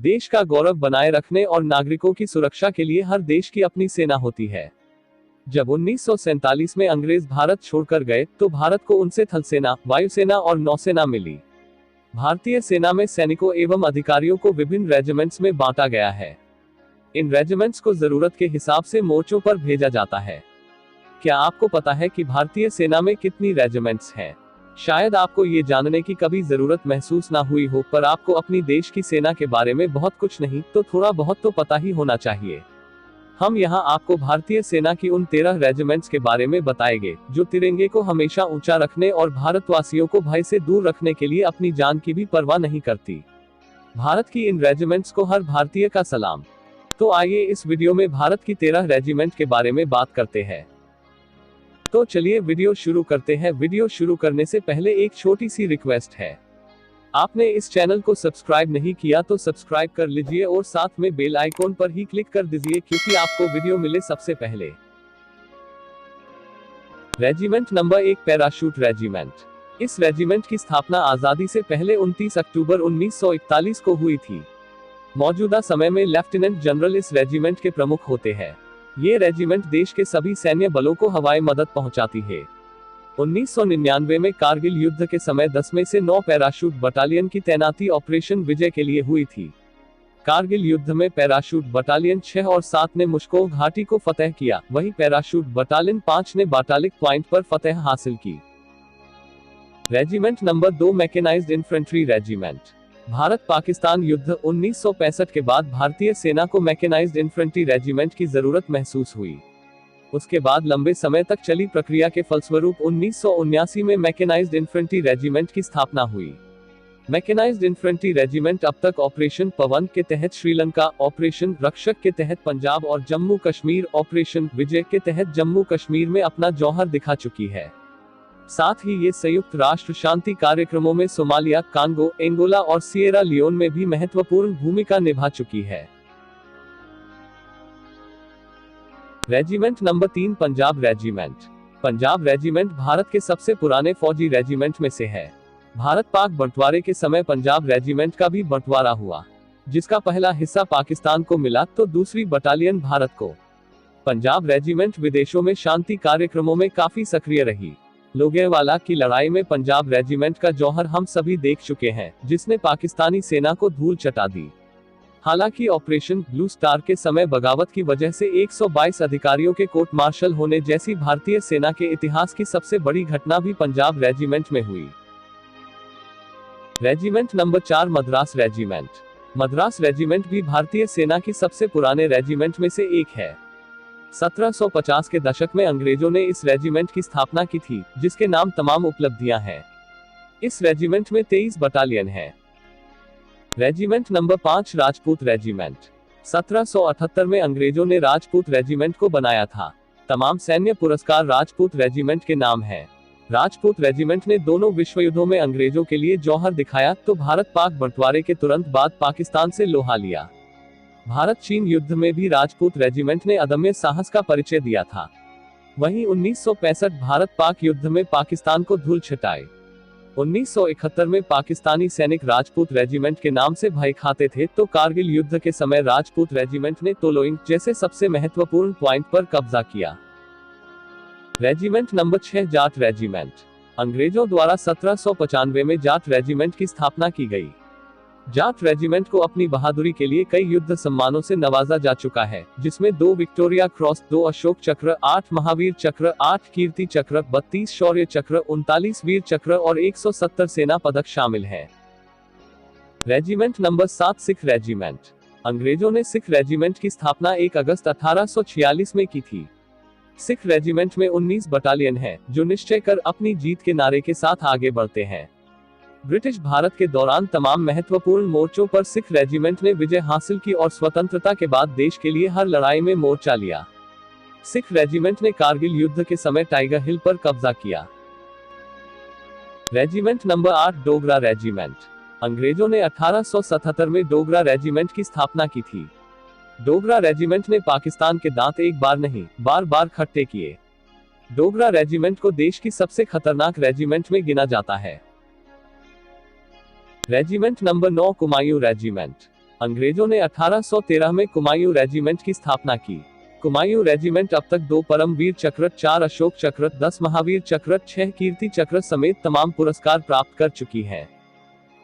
देश का गौरव बनाए रखने और नागरिकों की सुरक्षा के लिए हर देश की अपनी सेना होती है। जब 1947 में अंग्रेज भारत छोड़कर गए, तो भारत को उनसे थल सेना, वायुसेना और नौसेना मिली। भारतीय सेना में सैनिकों एवं अधिकारियों को विभिन्न रेजिमेंट्स में बांटा गया है। इन रेजिमेंट्स को जरूरत के हिसाब से मोर्चों पर भेजा जाता है। क्या आपको पता है कि भारतीय सेना में कितनी रेजिमेंट्स हैं? शायद आपको ये जानने की कभी जरूरत महसूस ना हुई हो, पर आपको अपनी देश की सेना के बारे में बहुत कुछ नहीं तो थोड़ा बहुत तो पता ही होना चाहिए। हम यहाँ आपको भारतीय सेना की उन 13 रेजिमेंट्स के बारे में बताएंगे, जो तिरंगे को हमेशा ऊंचा रखने और भारतवासियों को भय से दूर रखने के लिए अपनी जान की भी परवाह नहीं करती। भारत की इन रेजिमेंट्स को हर भारतीय का सलाम। तो आइए इस वीडियो में भारत की 13 रेजिमेंट के बारे में बात करते हैं। तो चलिए वीडियो शुरू करते हैं। वीडियो शुरू करने से पहले एक छोटी सी रिक्वेस्ट है, आपने इस चैनल को सब्सक्राइब नहीं किया तो सब्सक्राइब कर लीजिए और साथ में बेल आइकॉन पर ही क्लिक कर दीजिए, क्योंकि आपको वीडियो मिले सबसे पहले। Regiment number 1, parachute regiment. इस रेजिमेंट की स्थापना आजादी से पहले 29 अक्टूबर 1941 को हुई थी। मौजूदा समय में लेफ्टिनेंट जनरल इस रेजिमेंट के प्रमुख होते हैं। ये रेजिमेंट देश के सभी सैन्य बलों को हवाई मदद पहुंचाती है। 1999 में कारगिल युद्ध के समय 10 में से 9 पैराशूट बटालियन की तैनाती ऑपरेशन विजय के लिए हुई थी। कारगिल युद्ध में पैराशूट बटालियन 6 और 7 ने मुश्कोव घाटी को फतह किया, वहीं पैराशूट बटालियन 5 ने बाटालिक पॉइंट पर फतह हासिल की। Regiment number 2, mechanised infantry regiment. Bharat Pakistan युद्ध 1965 के बाद भारतीय सेना को मैकेनाइज्ड इन्फेंट्री रेजिमेंट की जरूरत महसूस हुई। उसके बाद लंबे समय तक चली प्रक्रिया के फलस्वरूप 1979 में मैकेनाइज्ड इन्फेंट्री रेजिमेंट की स्थापना हुई। मैकेनाइज्ड इन्फेंट्री रेजिमेंट अब तक ऑपरेशन पवन के तहत श्रीलंका, ऑपरेशन रक्षक के तहत पंजाब और जम्मू कश्मीर, ऑपरेशन विजय के तहत जम्मू कश्मीर में अपना जौहर दिखा चुकी है। साथ ही ये संयुक्त राष्ट्र शांति कार्यक्रमों में सोमालिया, कांगो, एंगोला और सिएरा लियोन में भी महत्वपूर्ण भूमिका निभा चुकी है। Regiment number 3, Punjab regiment. Punjab regiment Bharat के सबसे पुराने फौजी रेजिमेंट में से है। भारत पाक बंटवारे के समय पंजाब रेजिमेंट का भी बंटवारा हुआ, जिसका पहला हिस्सा पाकिस्तान को मिला तो दूसरी बटालियन भारत को। पंजाब रेजिमेंट विदेशों में शांति कार्यक्रमों में काफी सक्रिय रही। लोंगेवाला की लड़ाई में पंजाब रेजिमेंट का जौहर हम सभी देख चुके हैं, जिसने पाकिस्तानी सेना को धूल चटा दी। हालांकि ऑपरेशन ब्लू स्टार के समय बगावत की वजह से 122 अधिकारियों के कोर्ट मार्शल होने जैसी भारतीय सेना के इतिहास की सबसे बड़ी घटना भी पंजाब रेजिमेंट में हुई। Regiment number 4, Madras regiment. Madras regiment भी भारतीय सेना की सबसे पुराने रेजिमेंट में से एक है। 1750 के दशक में अंग्रेजों ने इस रेजिमेंट की स्थापना की थी, जिसके नाम तमाम उपलब्धियां हैं। इस रेजिमेंट में 23 बटालियन हैं। Regiment number 5, Rajput regiment. 1778 में अंग्रेजों ने राजपूत रेजिमेंट को बनाया था। तमाम सैन्य पुरस्कार राजपूत रेजिमेंट के नाम हैं। राजपूत रेजिमेंट ने दोनों विश्व युद्धों में अंग्रेजों के लिए जौहर दिखाया, तो भारत पाक बंटवारे के तुरंत बाद पाकिस्तान से लोहा लिया। भारत चीन युद्ध में भी राजपूत रेजिमेंट ने अदम्य साहस का परिचय दिया था। वहीं 1965 भारत पाक युद्ध में पाकिस्तान को धूल चटाई। 1971 में पाकिस्तानी सैनिक राजपूत रेजिमेंट के नाम से भय खाते थे, तो कारगिल युद्ध के समय राजपूत रेजिमेंट ने तोलोइंग जैसे सबसे महत्वपूर्ण पॉइंट पर कब्जा किया। Regiment number 6, Jat regiment. अंग्रेजों द्वारा 1795 में जाट रेजिमेंट की स्थापना की गई। जाट रेजिमेंट को अपनी बहादुरी के लिए कई युद्ध सम्मानों से नवाजा जा चुका है, जिसमें 2 विक्टोरिया क्रॉस, 2 अशोक चक्र, 8 महावीर चक्र, 8 कीर्ति चक्र, 32 शौर्य चक्र, 39 वीर चक्र और 170 सेना पदक शामिल हैं। Regiment number 7, Sikh regiment. अंग्रेजों ने सिख रेजिमेंट की स्थापना 1 अगस्त 1846 में की थी। सिख रेजिमेंट में 19 बटालियन हैं, जो निश्चय कर अपनी जीत के नारे के साथ आगे बढ़ते हैं। ब्रिटिश भारत के दौरान तमाम महत्वपूर्ण मोर्चों पर सिख रेजिमेंट ने विजय हासिल की और स्वतंत्रता के बाद देश के लिए हर लड़ाई में मोर्चा लिया। सिख रेजिमेंट ने कारगिल युद्ध के समय टाइगर हिल पर कब्जा किया। Regiment number 8, Dogra regiment. अंग्रेजों ने 1877 में डोगरा रेजिमेंट की स्थापना की थी। डोगरा रेजिमेंट ने पाकिस्तान के दांत एक बार नहीं, बार बार खट्टे किए। डोगरा रेजिमेंट को देश की सबसे खतरनाक रेजिमेंट में गिना जाता है। Regiment number 9, Kumaon regiment. अंग्रेजों ने 1813 में कुमायूं रेजिमेंट की स्थापना की। कुमायूं रेजिमेंट अब तक 2 परमवीर चक्र, 4 अशोक चक्र, 10 महावीर चक्र, 6 कीर्ति चक्र समेत तमाम पुरस्कार प्राप्त कर चुकी है।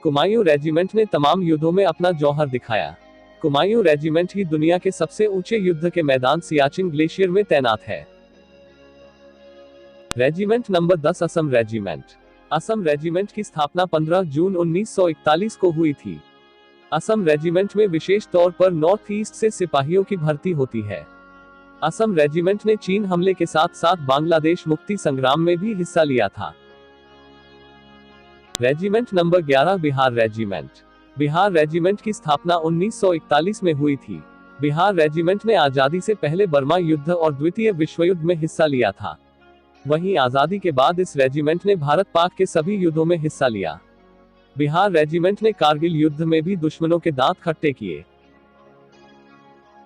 कुमायूं रेजिमेंट ने तमाम युद्धों में अपना जौहर दिखाया। कुमायूं रेजिमेंट ही दुनिया के सबसे ऊंचे युद्ध के मैदान सियाचिन ग्लेशियर में तैनात है। Regiment number 10 Assam regiment. Assam regiment की स्थापना 15 जून 1941 को हुई थी। असम रेजिमेंट में विशेष तौर पर नॉर्थ ईस्ट से सिपाहियों की भर्ती होती है। असम रेजिमेंट ने चीन हमले के साथ साथ बांग्लादेश मुक्ति संग्राम में भी हिस्सा लिया था। Regiment number 11 Bihar regiment. Bihar regiment की स्थापना 1941 में हुई थी। बिहार रेजिमेंट ने आजादी से पहले बर्मा युद्ध और द्वितीय विश्व युद्ध में हिस्सा लिया था। वहीं आजादी के बाद इस रेजिमेंट ने भारत पाक के सभी युद्धों में हिस्सा लिया। बिहार रेजिमेंट ने कारगिल युद्ध में भी दुश्मनों के दांत खट्टे किए।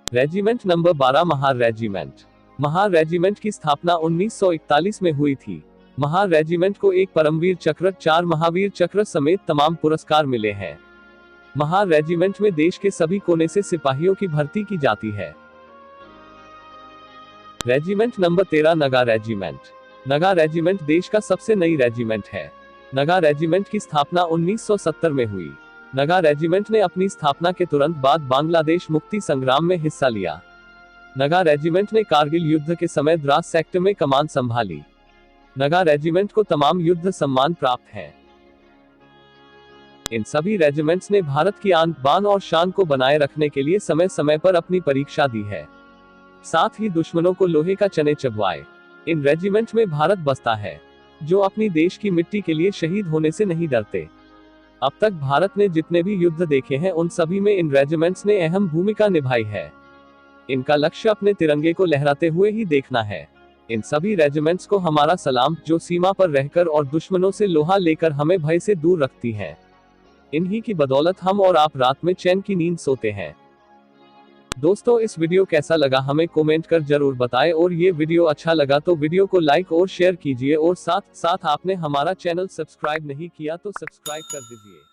Regiment number 12 Mahar regiment. Mahar regiment की स्थापना 1941 में हुई थी। महार रेजिमेंट को 1 परमवीर चक्र, 4 महावीर चक्र समेत तमाम पुरस्कार मिले हैं। महार रेजिमेंट में देश के सभी कोने से सिपाहियों की भर्ती की जाती है। Regiment number 13 Naga regiment. Naga regiment देश का सबसे नई रेजिमेंट है। नगा रेजिमेंट की स्थापना 1970 में हुई। नगा रेजिमेंट ने अपनी स्थापना के तुरंत बाद बांग्लादेश मुक्ति संग्राम में हिस्सा लिया। नगा रेजिमेंट ने कारगिल युद्ध के समय द्रास सेक्टर में कमान संभाली। नगा रेजिमेंट को तमाम युद्ध सम्मान प्राप्त हैं। इन सभी रेजिमेंट्स ने भारत की आन, बान और शान को बनाए रखने के लिए समय समय पर अपनी परीक्षा दी है, साथ ही दुश्मनों को लोहे का चने चबवाए। इन रेजिमेंट में भारत बसता है, जो अपनी देश की मिट्टी के लिए शहीद होने से नहीं डरते। अब तक भारत ने जितने भी युद्ध देखे हैं उन सभी में इन रेजिमेंट्स ने अहम भूमिका निभाई है। इनका लक्ष्य अपने तिरंगे को लहराते हुए ही देखना है। इन सभी रेजिमेंट्स को हमारा सलाम, जो सीमा पर रहकर और दुश्मनों से लोहा लेकर हमें भय से दूर रखती है। इन्हीं की बदौलत हम और आप रात में चैन की नींद सोते हैं। दोस्तों, इस वीडियो कैसा लगा हमें कमेंट कर जरूर बताएं, और ये वीडियो अच्छा लगा तो वीडियो को लाइक और शेयर कीजिए, और साथ साथ आपने हमारा चैनल सब्सक्राइब नहीं किया तो सब्सक्राइब कर दीजिए।